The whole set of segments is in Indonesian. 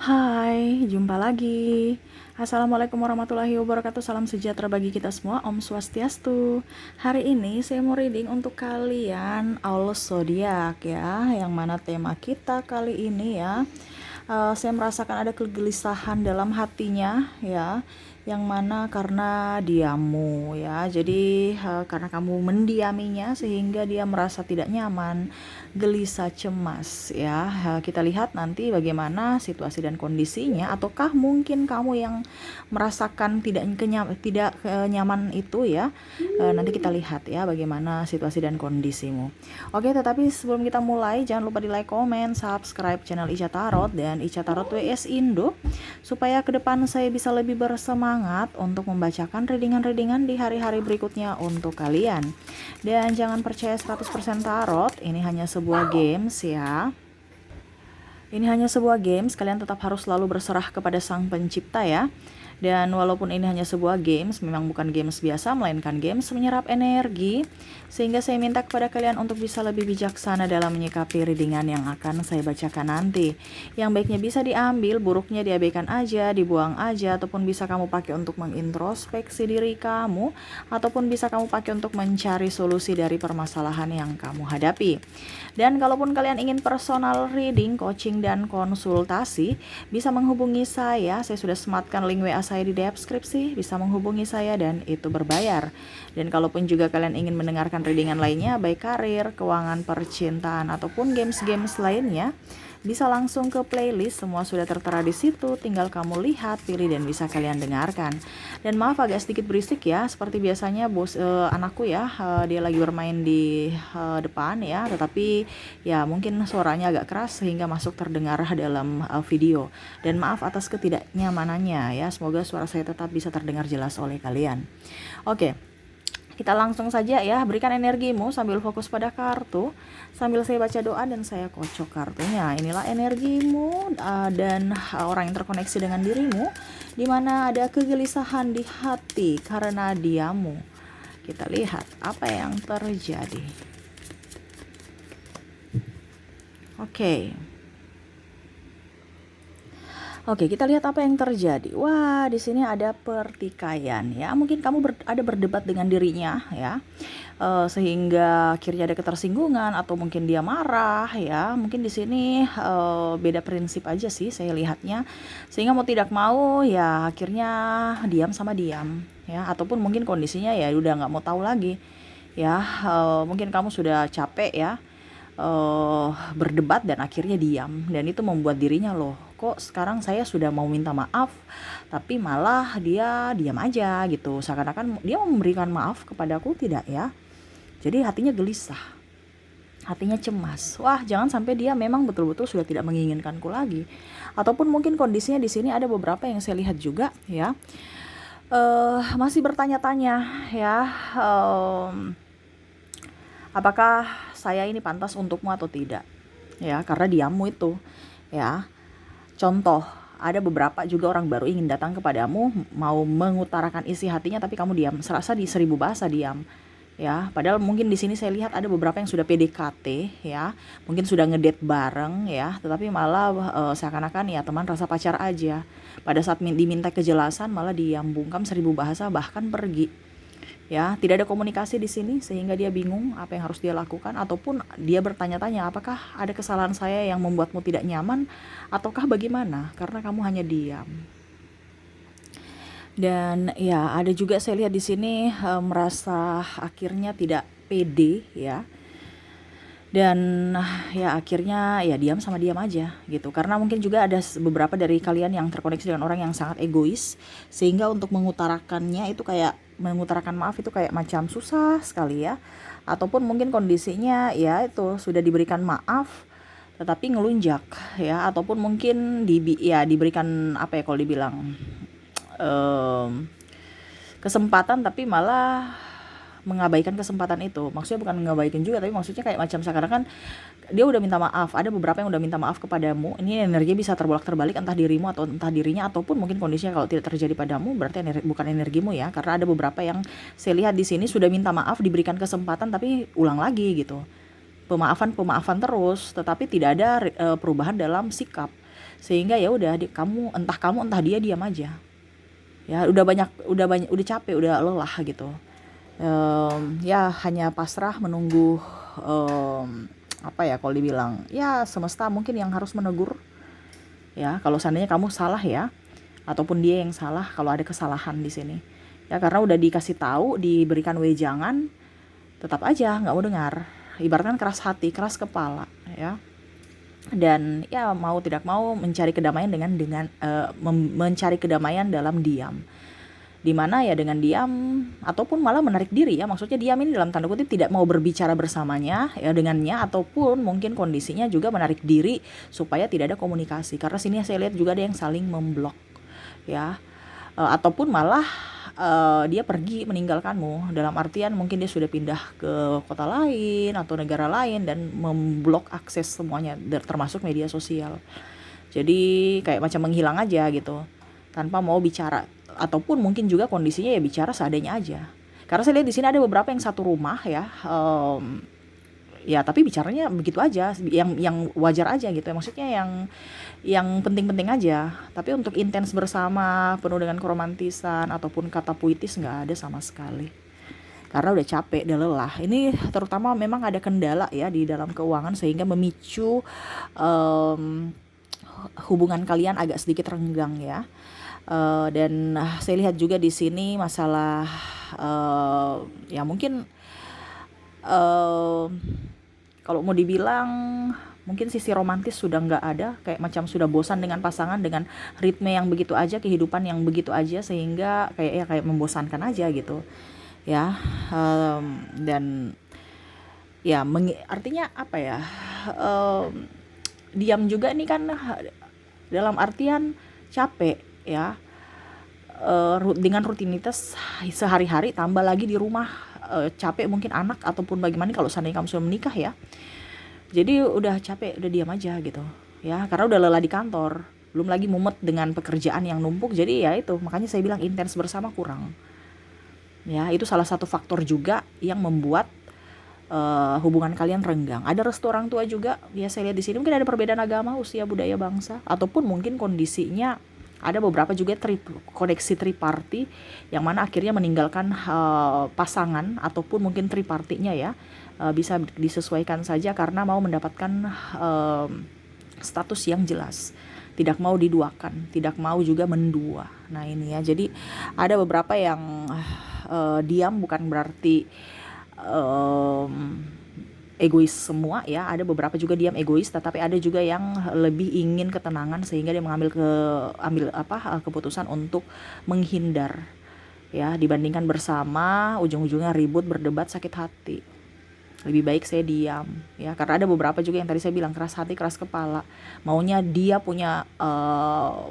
Hai, jumpa lagi. Assalamualaikum warahmatullahi wabarakatuh. Salam sejahtera bagi kita semua. Om Swastiastu. Hari ini saya mau reading untuk kalian Aulus Zodiak ya, yang mana tema kita kali ini ya. Saya merasakan ada kegelisahan dalam hatinya ya, yang mana karena diammu ya. Jadi karena kamu mendiaminya sehingga dia merasa tidak nyaman, gelisah, cemas ya. Kita lihat nanti bagaimana situasi dan kondisinya, ataukah mungkin kamu yang merasakan tidak kenyaman itu ya. Nanti kita lihat ya bagaimana situasi dan kondisimu. Oke, tetapi sebelum kita mulai jangan lupa di like, comment, subscribe channel Ica Tarot dan Ica Tarot WS Indo supaya ke depan saya bisa lebih bersemangat untuk membacakan readingan-readingan di hari-hari berikutnya untuk kalian. Dan jangan percaya 100% tarot, ini hanya sebuah games ya. Ini hanya sebuah games, kalian tetap harus selalu berserah kepada Sang Pencipta ya. Dan walaupun ini hanya sebuah games, memang bukan games biasa, melainkan games menyerap energi. Sehingga saya minta kepada kalian untuk bisa lebih bijaksana dalam menyikapi readingan yang akan saya bacakan nanti. Yang baiknya bisa diambil, buruknya diabaikan aja, dibuang aja, ataupun bisa kamu pakai untuk mengintrospeksi diri kamu, ataupun bisa kamu pakai untuk mencari solusi dari permasalahan yang kamu hadapi. Dan kalaupun kalian ingin personal reading, coaching, dan konsultasi, bisa menghubungi saya sudah sematkan link WA saya di deskripsi, bisa menghubungi saya dan itu berbayar. Dan kalaupun juga kalian ingin mendengarkan readingan lainnya, baik karir, keuangan, percintaan, ataupun games-games lainnya, bisa langsung ke playlist, semua sudah tertera di situ, tinggal kamu lihat, pilih, dan bisa kalian dengarkan. Dan maaf agak sedikit berisik ya, seperti biasanya anakku ya, dia lagi bermain di depan ya, tetapi ya mungkin suaranya agak keras sehingga masuk terdengar dalam video. Dan maaf atas ketidaknyamanannya ya, semoga suara saya tetap bisa terdengar jelas oleh kalian. Oke. Kita langsung saja ya, berikan energimu sambil fokus pada kartu, sambil saya baca doa dan saya kocok kartunya. Inilah energimu dan orang yang terkoneksi dengan dirimu, di mana ada kegelisahan di hati karena diamu. Kita lihat apa yang terjadi. Oke, kita lihat apa yang terjadi. Wah, di sini ada pertikaian ya. Mungkin kamu ada berdebat dengan dirinya ya, sehingga akhirnya ada ketersinggungan atau mungkin dia marah ya. Mungkin di sini beda prinsip aja sih saya lihatnya, sehingga mau tidak mau ya akhirnya diam sama diam ya. Ataupun mungkin kondisinya ya udah nggak mau tahu lagi ya. Mungkin kamu sudah capek ya berdebat dan akhirnya diam, dan itu membuat dirinya, loh kok sekarang saya sudah mau minta maaf tapi malah dia diam aja gitu, seakan-akan dia memberikan maaf kepadaku tidak ya. Jadi hatinya gelisah, hatinya cemas. Wah, jangan sampai dia memang betul-betul sudah tidak menginginkanku lagi. Ataupun mungkin kondisinya di sini ada beberapa yang saya lihat juga ya, masih bertanya-tanya ya, apakah saya ini pantas untukmu atau tidak ya, karena diammu itu ya. Contoh, ada beberapa juga orang baru ingin datang kepadamu, mau mengutarakan isi hatinya tapi kamu diam, serasa di 1000 bahasa diam ya. Padahal mungkin di sini saya lihat ada beberapa yang sudah PDKT ya, mungkin sudah ngedate bareng ya, tetapi malah seakan-akan ya teman rasa pacar aja. Pada saat diminta kejelasan malah diam, bungkam 1000 bahasa bahkan pergi. Ya, tidak ada komunikasi di sini sehingga dia bingung apa yang harus dia lakukan, ataupun dia bertanya-tanya apakah ada kesalahan saya yang membuatmu tidak nyaman ataukah bagaimana karena kamu hanya diam. Dan ya ada juga saya lihat di sini merasa akhirnya tidak pede ya. Dan ya akhirnya ya diam sama diam aja gitu, karena mungkin juga ada beberapa dari kalian yang terkoneksi dengan orang yang sangat egois, sehingga untuk mengutarakannya itu kayak mengutarakan maaf itu kayak macam susah sekali ya. Ataupun mungkin kondisinya ya itu sudah diberikan maaf tetapi ngelunjak ya, ataupun mungkin diberikan apa ya kalau dibilang kesempatan tapi malah mengabaikan kesempatan itu. Maksudnya bukan mengabaikan juga, tapi maksudnya kayak macam seakan-akan dia udah minta maaf. Ada beberapa yang udah minta maaf kepadamu. Ini energi bisa terbolak-terbalik, entah dirimu atau entah dirinya, ataupun mungkin kondisinya kalau tidak terjadi padamu berarti bukan energimu ya. Karena ada beberapa yang saya lihat di sini sudah minta maaf, diberikan kesempatan tapi ulang lagi gitu. Pemaafan terus, tetapi tidak ada perubahan dalam sikap. sehingga ya udah kamu entah dia diam aja. Ya udah capek, udah lelah gitu. Ya hanya pasrah menunggu, apa ya kalau dibilang, ya semesta mungkin yang harus menegur ya kalau seandainya kamu salah ya, ataupun dia yang salah kalau ada kesalahan di sini. Ya karena udah dikasih tahu, diberikan wejangan, tetap aja nggak mau dengar. Ibaratkan keras hati, keras kepala ya. Dan ya mau tidak mau mencari kedamaian mencari kedamaian dalam diam. Dimana ya dengan diam ataupun malah menarik diri ya, maksudnya diam ini dalam tanda kutip tidak mau berbicara bersamanya ya dengannya, ataupun mungkin kondisinya juga menarik diri supaya tidak ada komunikasi, karena sini saya lihat juga ada yang saling memblok ya. Ataupun malah dia pergi meninggalkanmu, dalam artian mungkin dia sudah pindah ke kota lain atau negara lain dan memblok akses semuanya termasuk media sosial. Jadi kayak macam menghilang aja gitu tanpa mau bicara, ataupun mungkin juga kondisinya ya bicara seadanya aja. Karena saya lihat di sini ada beberapa yang satu rumah ya, ya tapi bicaranya begitu aja, yang wajar aja gitu ya, maksudnya yang penting-penting aja. Tapi untuk intens bersama penuh dengan keromantisan ataupun kata puitis nggak ada sama sekali. Karena udah capek, udah lelah. Ini terutama memang ada kendala ya di dalam keuangan sehingga memicu hubungan kalian agak sedikit renggang ya. Dan saya lihat juga di sini masalah, ya mungkin kalau mau dibilang mungkin sisi romantis sudah nggak ada, kayak macam sudah bosan dengan pasangan, dengan ritme yang begitu aja, kehidupan yang begitu aja, sehingga kayak membosankan aja gitu ya. Dan ya artinya apa ya, diam juga nih kan dalam artian capek ya, dengan rutinitas sehari-hari, tambah lagi di rumah, capek mungkin anak ataupun bagaimana kalau seandainya kamu sudah menikah ya. Jadi udah capek, udah diam aja gitu ya, karena udah lelah di kantor, belum lagi mumet dengan pekerjaan yang numpuk. Jadi ya itu makanya saya bilang intens bersama kurang ya. Itu salah satu faktor juga yang membuat hubungan kalian renggang. Ada restu orang tua juga ya, saya lihat di sini mungkin ada perbedaan agama, usia, budaya, bangsa, ataupun mungkin kondisinya ada beberapa juga koneksi triparty yang mana akhirnya meninggalkan pasangan ataupun mungkin tripartinya ya. Bisa disesuaikan saja karena mau mendapatkan status yang jelas, tidak mau diduakan, tidak mau juga mendua. Nah ini ya, jadi ada beberapa yang diam bukan berarti egois semua ya. Ada beberapa juga diam egois, tetapi ada juga yang lebih ingin ketenangan sehingga dia mengambil keputusan untuk menghindar ya, dibandingkan bersama ujung-ujungnya ribut, berdebat, sakit hati. Lebih baik saya diam ya, karena ada beberapa juga yang tadi saya bilang keras hati, keras kepala, maunya dia punya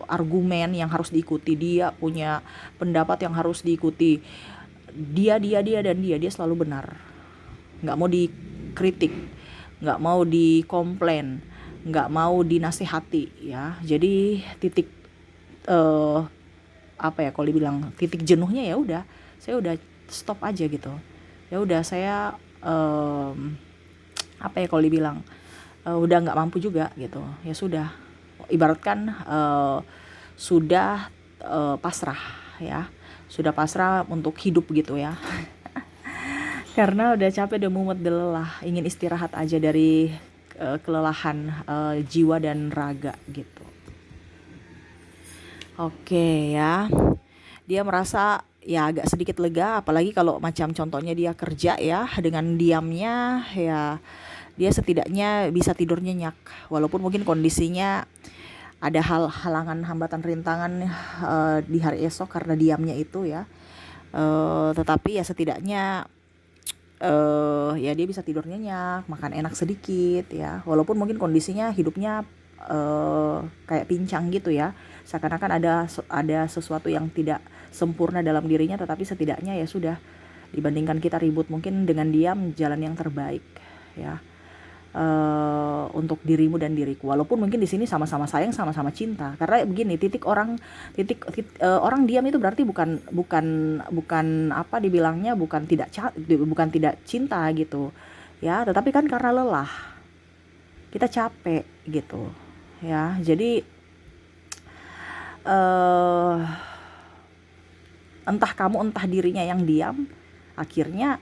argumen yang harus diikuti, dia punya pendapat yang harus diikuti, dia dan dia selalu benar, nggak mau dikritik, nggak mau dikomplain, nggak mau dinasehati ya. Jadi titik apa ya kalau dibilang titik jenuhnya ya udah, saya udah stop aja gitu ya. Udah saya apa ya kalau dibilang udah nggak mampu juga gitu ya. Sudah ibaratkan sudah pasrah ya, sudah pasrah untuk hidup gitu ya. Karena udah capek, udah mumet, udah lelah, ingin istirahat aja dari kelelahan jiwa dan raga gitu. Oke ya, dia merasa ya agak sedikit lega, apalagi kalau macam contohnya dia kerja ya, dengan diamnya ya dia setidaknya bisa tidur nyenyak, walaupun mungkin kondisinya ada halangan, hambatan, rintangan di hari esok karena diamnya itu ya. Tetapi ya setidaknya ya dia bisa tidur nyenyak, makan enak sedikit ya, walaupun mungkin kondisinya hidupnya kayak pincang gitu ya, seakan-akan ada sesuatu yang tidak sempurna dalam dirinya, tetapi setidaknya ya sudah, dibandingkan kita ribut, mungkin dengan diam jalan yang terbaik ya untuk dirimu dan diriku. Walaupun mungkin di sini sama-sama sayang, sama-sama cinta, karena begini, orang diam itu berarti bukan apa dibilangnya, bukan tidak cinta gitu ya, tetapi kan karena lelah, kita capek gitu ya. Jadi eh entah kamu entah dirinya yang diam, akhirnya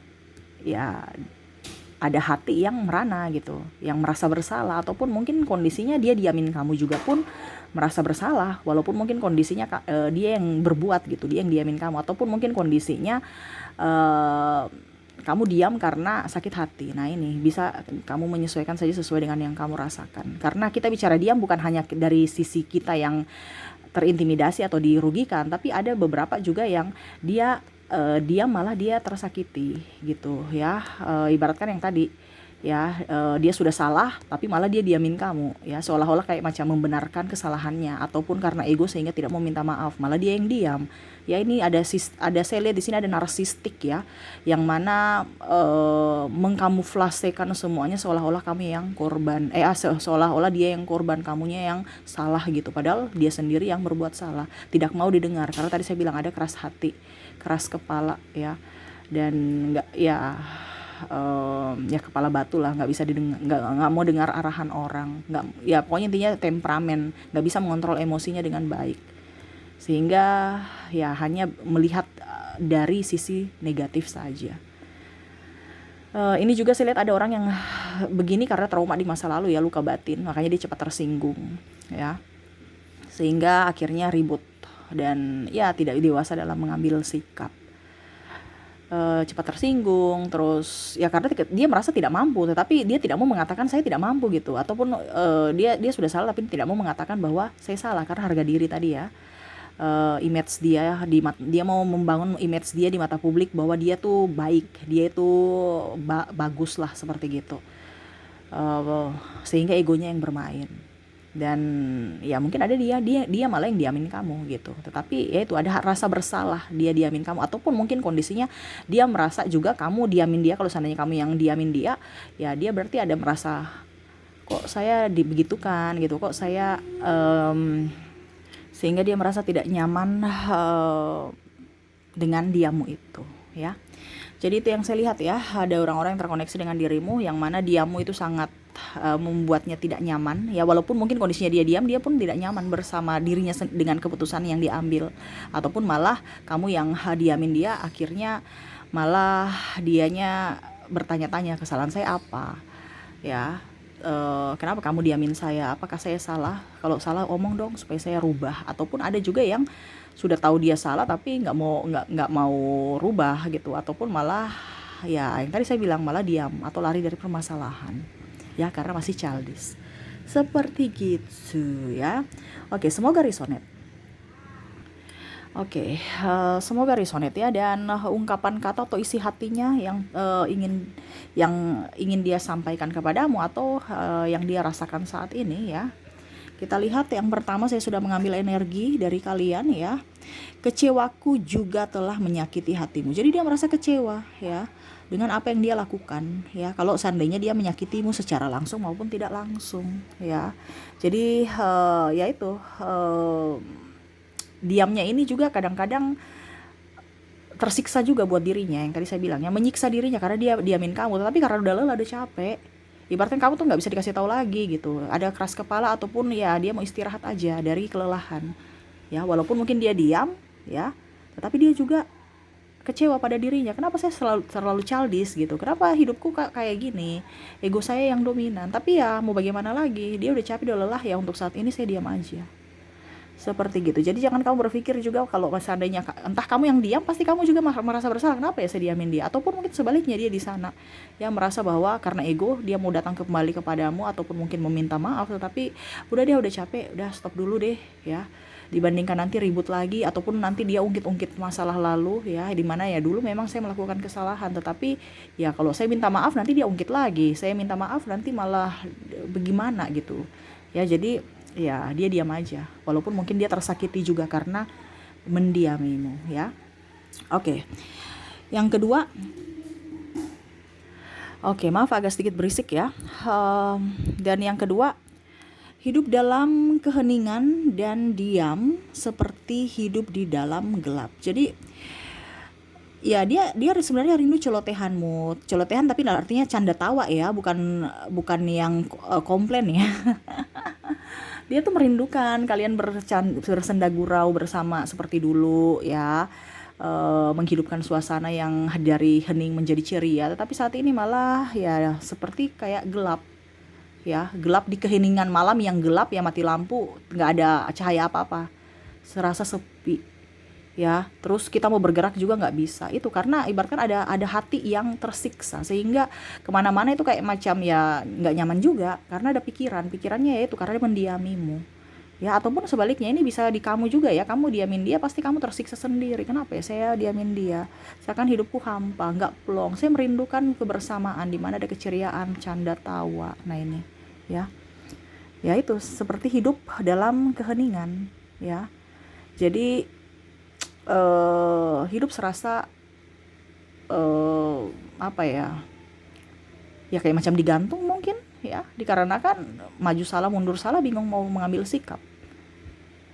ya ada hati yang merana gitu, yang merasa bersalah, ataupun mungkin kondisinya dia diamin kamu juga pun merasa bersalah, walaupun mungkin kondisinya dia yang berbuat gitu, dia yang diamin kamu, ataupun mungkin kondisinya eh, kamu diam karena sakit hati. Nah ini bisa kamu menyesuaikan saja sesuai dengan yang kamu rasakan, karena kita bicara diam bukan hanya dari sisi kita yang terintimidasi atau dirugikan, tapi ada beberapa juga yang dia malah dia tersakiti gitu ya. Ibaratkan yang tadi ya, dia sudah salah tapi malah dia diamin kamu ya, seolah-olah kayak macam membenarkan kesalahannya, ataupun karena ego sehingga tidak mau minta maaf, malah dia yang diam ya. Ini ada saya lihat di sini ada narsistik ya, yang mana mengkamuflasekan semuanya seolah-olah kamu yang korban, seolah-olah dia yang korban, kamunya yang salah gitu, padahal dia sendiri yang berbuat salah, tidak mau didengar karena tadi saya bilang ada keras hati, keras kepala ya, dan nggak ya, ya kepala batu lah, nggak bisa didengar, nggak mau dengar arahan orang, nggak ya, pokoknya intinya temperamen, nggak bisa mengontrol emosinya dengan baik, sehingga ya hanya melihat dari sisi negatif saja. Ini juga saya lihat ada orang yang begini karena trauma di masa lalu ya, luka batin, makanya dia cepat tersinggung ya, sehingga akhirnya ribut dan ya tidak dewasa dalam mengambil sikap. Cepat tersinggung, terus ya karena dia merasa tidak mampu, tetapi dia tidak mau mengatakan saya tidak mampu gitu, ataupun dia sudah salah tapi tidak mau mengatakan bahwa saya salah karena harga diri tadi ya. Image dia dia mau membangun image dia di mata publik bahwa dia tuh baik, dia itu bagus lah seperti gitu, sehingga egonya yang bermain, dan ya mungkin ada dia malah yang diamin kamu gitu, tetapi ya itu ada rasa bersalah dia diamin kamu, ataupun mungkin kondisinya dia merasa juga kamu diamin dia. Kalau seandainya kamu yang diamin dia, ya dia berarti ada merasa kok saya dibegitukan gitu, kok saya sehingga dia merasa tidak nyaman dengan diammu itu ya. Jadi itu yang saya lihat ya, ada orang-orang yang terkoneksi dengan dirimu yang mana diammu itu sangat membuatnya tidak nyaman ya, walaupun mungkin kondisinya dia diam, dia pun tidak nyaman bersama dirinya dengan keputusan yang diambil, ataupun malah kamu yang diamin dia, akhirnya malah dianya bertanya-tanya kesalahan saya apa ya. Kenapa kamu diamin saya, apakah saya salah, kalau salah omong dong supaya saya rubah. Ataupun ada juga yang sudah tahu dia salah tapi nggak mau rubah gitu, ataupun malah ya yang tadi saya bilang malah diam atau lari dari permasalahan ya, karena masih childish seperti gitu ya. Oke, semoga resonate. Oke, semoga resonate ya, dan ungkapan kata atau isi hatinya yang ingin dia sampaikan kepadamu, atau yang dia rasakan saat ini ya. Kita lihat yang pertama, saya sudah mengambil energi dari kalian ya. Kecewaku juga telah menyakiti hatimu. Jadi dia merasa kecewa ya dengan apa yang dia lakukan ya. Kalau seandainya dia menyakitimu secara langsung maupun tidak langsung ya. Jadi ya itu diamnya ini juga kadang-kadang tersiksa juga buat dirinya, yang tadi saya bilang ya, menyiksa dirinya karena dia diamin kamu, tapi karena udah lelah, udah capek, ibaratnya kamu tuh nggak bisa dikasih tahu lagi gitu, ada keras kepala, ataupun ya dia mau istirahat aja dari kelelahan ya, walaupun mungkin dia diam ya, tetapi dia juga kecewa pada dirinya, kenapa saya terlalu childish gitu, kenapa hidupku kayak gini, ego saya yang dominan. Tapi ya mau bagaimana lagi, dia udah capek, udah lelah ya, untuk saat ini saya diam aja seperti gitu. Jadi jangan kamu berpikir juga kalau seandainya entah kamu yang diam, pasti kamu juga merasa bersalah, kenapa ya saya diamin dia, ataupun mungkin sebaliknya dia di sana yang merasa bahwa karena ego dia mau datang kembali kepadamu, ataupun mungkin meminta maaf, tetapi udah dia udah capek, udah stop dulu deh ya, dibandingkan nanti ribut lagi, ataupun nanti dia ungkit-ungkit masalah lalu ya, dimana ya dulu memang saya melakukan kesalahan, tetapi ya kalau saya minta maaf nanti dia ungkit lagi, saya minta maaf nanti malah bagaimana gitu ya. Jadi ya dia diam aja, walaupun mungkin dia tersakiti juga karena mendiamimu ya. Oke, yang kedua, maaf agak sedikit berisik ya. Dan yang kedua, hidup dalam keheningan dan diam seperti hidup di dalam gelap. Jadi ya dia sebenarnya rindu celotehanmu, celotehan tapi artinya canda tawa ya, bukan yang komplain ya. Dia tuh merindukan kalian bersenda gurau bersama seperti dulu ya, menghidupkan suasana yang dari hening menjadi ceria. Tetapi saat ini malah ya seperti kayak gelap ya, gelap di keheningan malam yang gelap ya, mati lampu, nggak ada cahaya apa-apa, serasa sepi ya. Terus kita mau bergerak juga nggak bisa, itu karena ibaratkan ada hati yang tersiksa sehingga kemana-mana itu kayak macam ya nggak nyaman juga, karena ada pikirannya ya itu karena dia mendiamimu ya. Ataupun sebaliknya, ini bisa di kamu juga ya, kamu diamin dia pasti kamu tersiksa sendiri. Kenapa ya saya diamin dia, seakan hidupku hampa, nggak plong, saya merindukan kebersamaan di mana ada keceriaan, canda tawa. Nah ini ya, ya itu seperti hidup dalam keheningan ya. Jadi hidup serasa apa ya, ya kayak macam digantung mungkin ya, dikarenakan maju salah mundur salah, bingung mau mengambil sikap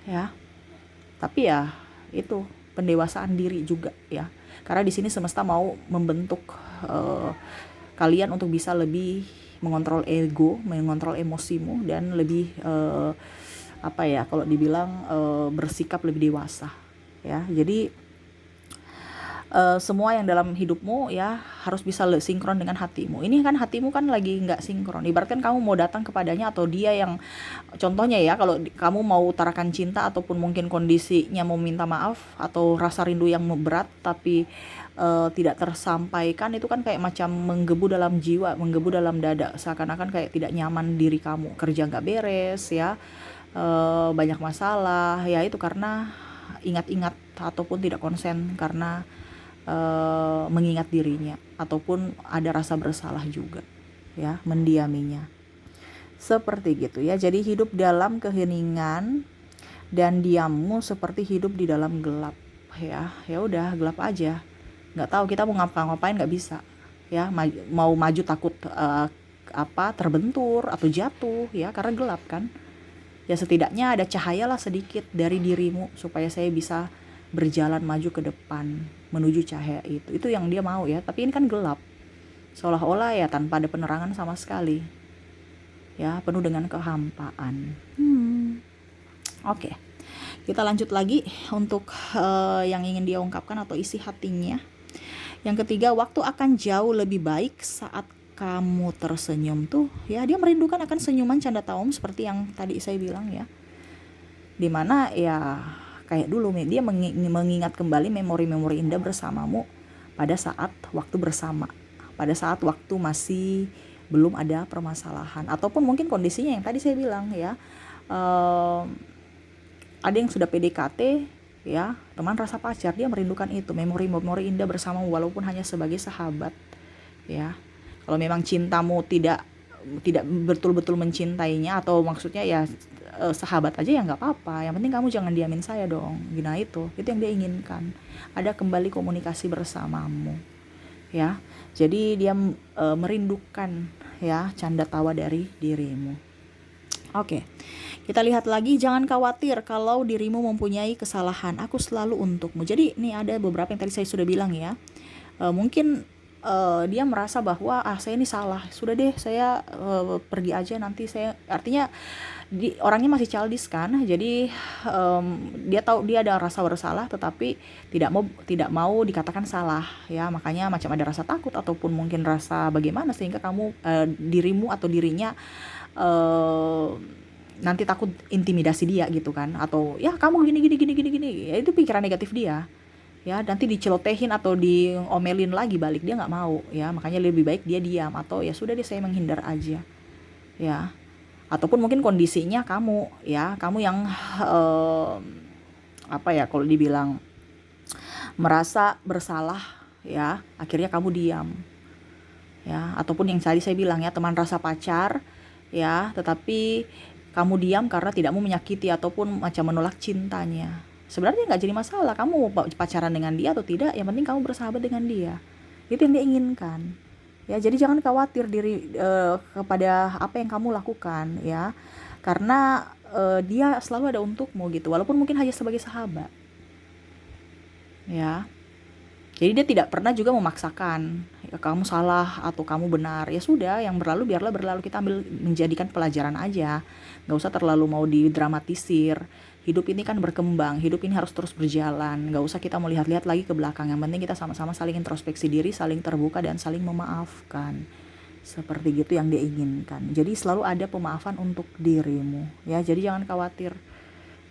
ya. Tapi ya itu pendewasaan diri juga ya, karena di sini semesta mau membentuk eh, kalian untuk bisa lebih mengontrol ego, mengontrol emosimu, dan lebih apa ya, kalau dibilang bersikap lebih dewasa ya. Jadi semua yang dalam hidupmu ya harus bisa sinkron dengan hatimu. Ini kan hatimu kan lagi nggak sinkron. Ibaratkan kamu mau datang kepadanya atau dia yang, contohnya ya, kalau kamu mau utarakan cinta ataupun mungkin kondisinya mau minta maaf atau rasa rindu yang berat tapi tidak tersampaikan, itu kan kayak macam menggebu dalam jiwa, menggebu dalam dada, seakan-akan kayak tidak nyaman diri kamu, kerja nggak beres ya, banyak masalah ya. Itu karena ingat-ingat ataupun tidak konsen karena mengingat dirinya, ataupun ada rasa bersalah juga ya, mendiaminya seperti gitu ya. Jadi hidup dalam keheningan dan diammu seperti hidup di dalam gelap ya. Ya udah, gelap aja, nggak tahu kita mau ngapa-ngapain, nggak bisa ya. Mau maju takut terbentur atau jatuh ya, karena gelap kan ya. Setidaknya ada cahayalah sedikit dari dirimu supaya saya bisa berjalan maju ke depan menuju cahaya itu yang dia mau ya. Tapi ini kan gelap, seolah-olah ya tanpa ada penerangan sama sekali ya, penuh dengan kehampaan. Oke, kita lanjut lagi untuk yang ingin dia ungkapkan atau isi hatinya. Yang ketiga, waktu akan jauh lebih baik saat kamu tersenyum tuh ya. Dia merindukan akan senyuman canda tawamu seperti yang tadi saya bilang ya, dimana ya kayak dulu dia mengingat kembali memori-memori indah bersamamu pada saat waktu bersama, pada saat waktu masih belum ada permasalahan, ataupun mungkin kondisinya yang tadi saya bilang ya, ada yang sudah PDKT ya, teman rasa pacar, dia merindukan itu, memori-memori indah bersama walaupun hanya sebagai sahabat ya. Kalau memang cintamu tidak betul-betul mencintainya, atau maksudnya ya sahabat aja ya nggak apa-apa, yang penting kamu jangan diamin saya dong. Nah itu yang dia inginkan, ada kembali komunikasi bersamamu ya. Jadi dia merindukan ya canda tawa dari dirimu. Oke, kita lihat lagi, jangan khawatir kalau dirimu mempunyai kesalahan, aku selalu untukmu. Jadi ini ada beberapa yang tadi saya sudah bilang ya. Mungkin dia merasa bahwa saya ini salah, sudah deh saya pergi aja, nanti saya, artinya orangnya masih childish kan. Jadi dia tahu dia ada rasa bersalah, tetapi tidak mau dikatakan salah ya. Makanya macam ada rasa takut ataupun mungkin rasa bagaimana, sehingga kamu dirimu atau dirinya nanti takut intimidasi dia gitu kan, atau ya kamu gini ya, itu pikiran negatif dia ya. Nanti dicelotehin atau diomelin lagi balik, dia nggak mau ya. Makanya lebih baik dia diam, atau ya sudah deh saya menghindar aja ya. Ataupun mungkin kondisinya kamu yang apa ya, kalau dibilang merasa bersalah ya, akhirnya kamu diam ya. Ataupun yang tadi saya bilang ya, teman rasa pacar ya, tetapi kamu diam karena tidak mau menyakiti ataupun macam menolak cintanya. Sebenarnya nggak jadi masalah kamu mau pacaran dengan dia atau tidak, yang penting kamu bersahabat dengan dia, itu yang dia inginkan ya. Jadi jangan khawatir kepada apa yang kamu lakukan ya, karena dia selalu ada untukmu gitu, walaupun mungkin hanya sebagai sahabat ya. Jadi dia tidak pernah juga memaksakan ya kamu salah atau kamu benar, ya sudah, yang berlalu biarlah berlalu, kita ambil menjadikan pelajaran aja, nggak usah terlalu mau didramatisir. Hidup ini kan berkembang, hidup ini harus terus berjalan, nggak usah kita mau lihat-lihat lagi ke belakang, yang penting kita sama-sama saling introspeksi diri, saling terbuka dan saling memaafkan, seperti gitu yang dia inginkan. Jadi selalu ada pemaafan untuk dirimu ya, jadi jangan khawatir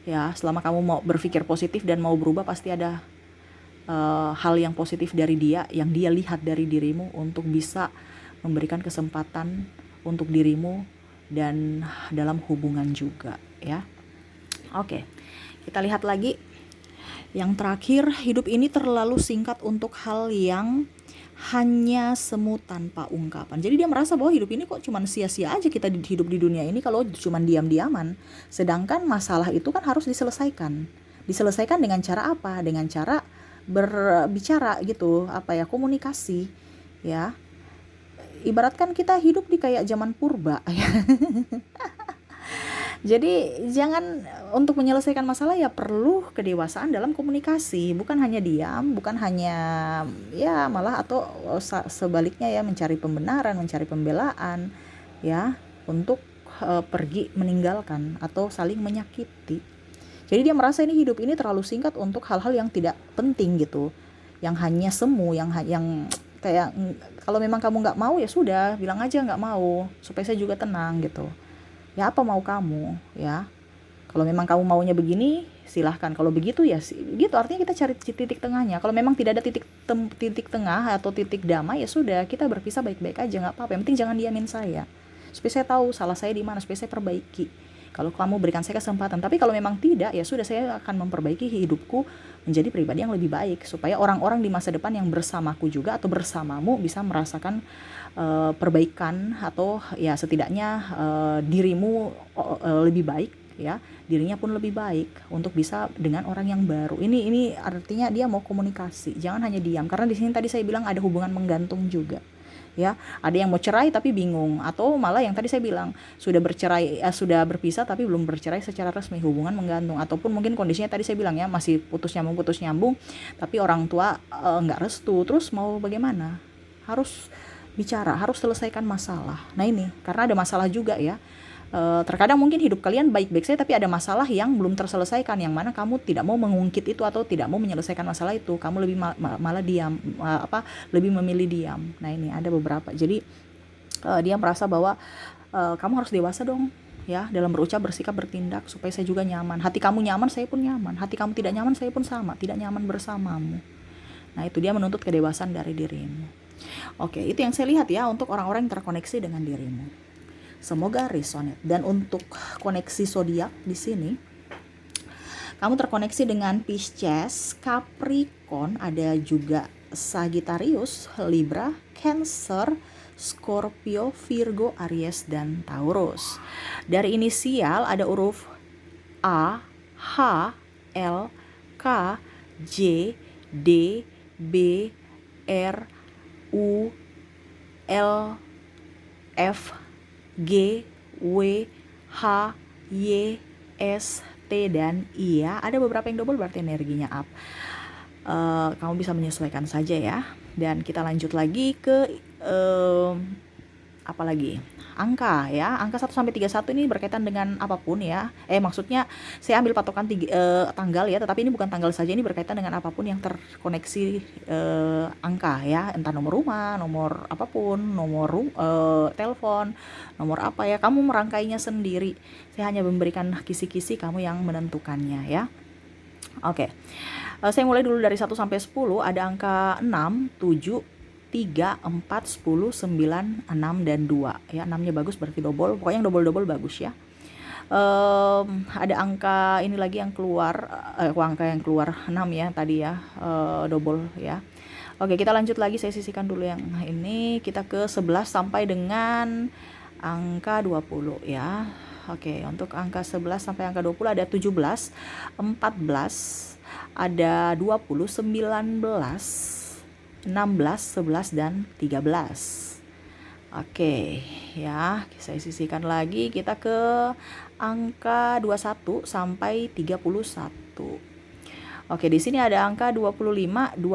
ya, selama kamu mau berpikir positif dan mau berubah, pasti ada hal yang positif dari dia, yang dia lihat dari dirimu, untuk bisa memberikan kesempatan untuk dirimu dan dalam hubungan juga ya. Oke, kita lihat lagi yang terakhir. Hidup ini terlalu singkat untuk hal yang hanya semu tanpa ungkapan. Jadi dia merasa bahwa hidup ini kok cuman sia-sia aja kita hidup di dunia ini kalau cuman diam-diaman. Sedangkan masalah itu kan harus diselesaikan. Diselesaikan dengan cara apa? Dengan cara berbicara gitu, komunikasi ya. Ibaratkan kita hidup di kayak zaman purba ya. Jadi jangan, untuk menyelesaikan masalah ya perlu kedewasaan dalam komunikasi, bukan hanya diam, bukan hanya ya malah, atau sebaliknya ya, mencari pembenaran, mencari pembelaan ya, untuk pergi meninggalkan atau saling menyakiti. Jadi dia merasa ini hidup ini terlalu singkat untuk hal-hal yang tidak penting gitu, yang hanya semu, yang kayak, kalau memang kamu nggak mau ya sudah, bilang aja nggak mau, supaya saya juga tenang gitu. Ya apa mau kamu ya, kalau memang kamu maunya begini silahkan, kalau begitu ya gitu, artinya kita cari titik tengahnya. Kalau memang tidak ada titik tengah atau titik damai, ya sudah, kita berpisah baik-baik aja, nggak apa-apa, yang penting jangan diamin saya, supaya saya tahu salah saya di mana, supaya saya perbaiki. Kalau kamu berikan saya kesempatan, tapi kalau memang tidak, ya sudah, saya akan memperbaiki hidupku menjadi pribadi yang lebih baik, supaya orang-orang di masa depan yang bersamaku juga atau bersamamu bisa merasakan perbaikan, atau ya setidaknya dirimu lebih baik ya, dirinya pun lebih baik untuk bisa dengan orang yang baru. Ini artinya dia mau komunikasi, jangan hanya diam, karena di sini tadi saya bilang ada hubungan menggantung juga ya. Ada yang mau cerai tapi bingung, atau malah yang tadi saya bilang sudah bercerai, sudah berpisah tapi belum bercerai secara resmi, hubungan menggantung. Ataupun mungkin kondisinya tadi saya bilang ya, masih putus nyambung, tapi orang tua nggak restu, terus mau bagaimana? Harus bicara, harus selesaikan masalah. Nah ini karena ada masalah juga ya. Terkadang mungkin hidup kalian baik-baik saja, tapi ada masalah yang belum terselesaikan, yang mana kamu tidak mau mengungkit itu atau tidak mau menyelesaikan masalah itu, kamu lebih malah diam, lebih memilih diam. Nah ini ada beberapa. Jadi dia merasa bahwa kamu harus dewasa dong ya, dalam berucap, bersikap, bertindak, supaya saya juga nyaman. Hati kamu nyaman, saya pun nyaman. Hati kamu tidak nyaman, saya pun sama, tidak nyaman bersamamu. Nah itu dia menuntut kedewasaan dari dirimu. Oke, itu yang saya lihat ya untuk orang-orang yang terkoneksi dengan dirimu. Semoga resonate. Dan untuk koneksi zodiak di sini, kamu terkoneksi dengan Pisces, Capricorn, ada juga Sagittarius, Libra, Cancer, Scorpio, Virgo, Aries, dan Taurus. Dari inisial ada huruf A, H, L, K, J, D, B, R, U, L, F, G, W, H, Y, S, T, dan I ya. Ada beberapa yang double, berarti energinya up. Kamu bisa menyesuaikan saja ya. Dan kita lanjut lagi ke apa lagi? Angka ya. Angka 1 sampai 31 ini berkaitan dengan apapun ya. Maksudnya saya ambil patokan tanggal ya, tetapi ini bukan tanggal saja, ini berkaitan dengan apapun yang terkoneksi angka ya. Entah nomor rumah, nomor apapun, nomor telepon, nomor apa ya. Kamu merangkainya sendiri. Saya hanya memberikan kisi-kisi, kamu yang menentukannya ya. Oke. Saya mulai dulu dari 1 sampai 10. Ada angka 6, 7, 3, 4, 10, 9, 6, dan 2 ya. 6-nya bagus, berarti double, pokoknya yang double bagus ya. Ada angka ini lagi yang keluar, angka yang keluar 6 ya tadi ya, double ya. Oke, kita lanjut lagi, saya sisihkan dulu yang ini, kita ke 11 sampai dengan angka 20 ya. Oke, untuk angka 11 sampai angka 20 ada 17, 14, ada 20, 19, 16, 11, dan 13. Oke ya, saya sisihkan lagi, kita ke angka 21 sampai 31. Oke, di sini ada angka 25, 24,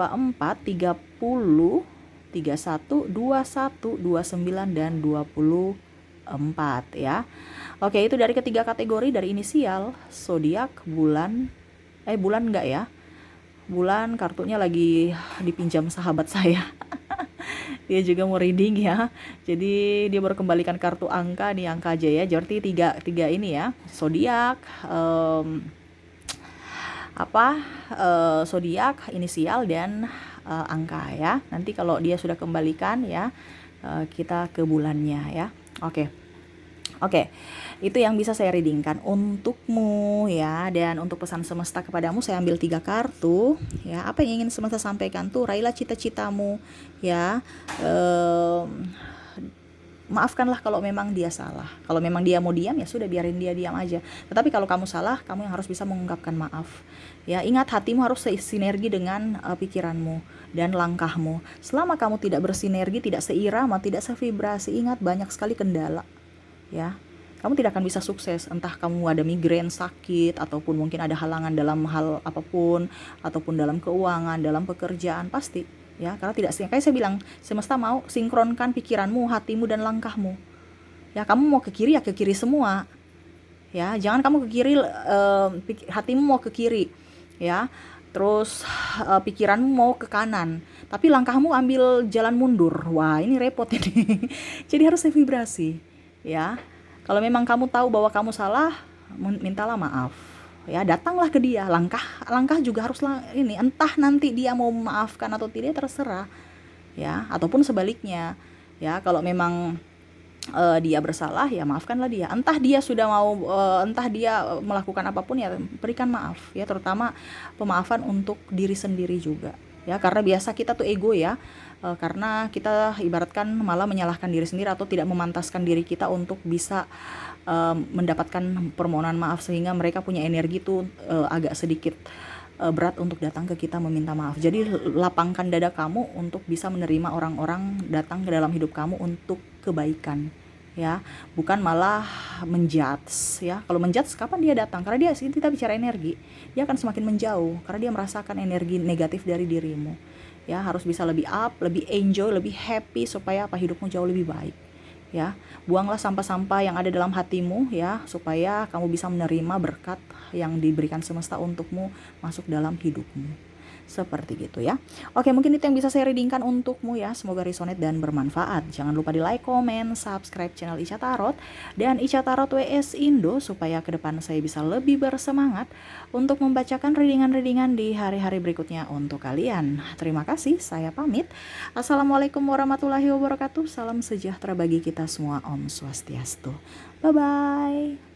30, 31, 21, 29, dan 24 ya. Oke, itu dari ketiga kategori, dari inisial, zodiak, bulan, bulan enggak ya? Bulan kartunya lagi dipinjam sahabat saya. Dia juga mau reading ya. Jadi dia baru kembalikan kartu angka, nih angka aja ya. Jadi tiga ini ya. Zodiak, zodiak, inisial, dan angka ya. Nanti kalau dia sudah kembalikan ya, kita ke bulannya ya. Oke, itu yang bisa saya readingkan untukmu ya. Dan untuk pesan semesta kepadamu, saya ambil 3 kartu ya. Apa yang ingin semesta sampaikan tuh? Raihlah cita-citamu ya. Maafkanlah kalau memang dia salah. Kalau memang dia mau diam, ya sudah, biarin dia diam aja. Tetapi kalau kamu salah, kamu yang harus bisa mengungkapkan maaf. Ya, ingat, hatimu harus sinergi dengan pikiranmu dan langkahmu. Selama kamu tidak bersinergi, tidak seirama, tidak sevibrasi, ingat, banyak sekali kendala. Ya, kamu tidak akan bisa sukses. Entah kamu ada migrain, sakit, ataupun mungkin ada halangan dalam hal apapun, ataupun dalam keuangan, dalam pekerjaan, pasti ya, karena tidak, kayak saya bilang, semesta mau sinkronkan pikiranmu, hatimu, dan langkahmu. Ya, kamu mau ke kiri, ya ke kiri semua. Ya, jangan kamu ke kiri, hatimu mau ke kiri ya, terus pikiranmu mau ke kanan, tapi langkahmu ambil jalan mundur. Wah, ini repot ini. Jadi harus vibrasi ya. Kalau memang kamu tahu bahwa kamu salah, mintalah maaf ya, datanglah ke dia. Langkah juga harus ini, entah nanti dia mau memaafkan atau tidak, terserah ya, ataupun sebaliknya ya. Kalau memang dia bersalah, ya maafkanlah dia. Entah dia sudah mau, entah dia melakukan apapun, ya berikan maaf ya, terutama pemaafan untuk diri sendiri juga ya, karena biasa kita tuh ego ya, karena kita ibaratkan malah menyalahkan diri sendiri atau tidak memantaskan diri kita untuk bisa mendapatkan permohonan maaf, sehingga mereka punya energi tuh agak sedikit berat untuk datang ke kita meminta maaf. Jadi lapangkan dada kamu untuk bisa menerima orang-orang datang ke dalam hidup kamu untuk kebaikan ya, bukan malah menjudge ya. Kalau menjudge, kapan dia datang? Karena dia, kita bicara energi, dia akan semakin menjauh karena dia merasakan energi negatif dari dirimu ya. Harus bisa lebih up, lebih enjoy, lebih happy, supaya hidupmu jauh lebih baik ya. Buanglah sampah-sampah yang ada dalam hatimu ya, supaya kamu bisa menerima berkat yang diberikan semesta untukmu masuk dalam hidupmu. Seperti gitu ya. Oke, mungkin itu yang bisa saya readingkan untukmu ya. Semoga resonate dan bermanfaat. Jangan lupa di like, comment, subscribe channel Ica Tarot dan Ica Tarot WS Indo, supaya ke depan saya bisa lebih bersemangat untuk membacakan readingan-readingan di hari-hari berikutnya untuk kalian. Terima kasih, saya pamit. Assalamualaikum warahmatullahi wabarakatuh. Salam sejahtera bagi kita semua. Om Swastiastu. Bye-bye.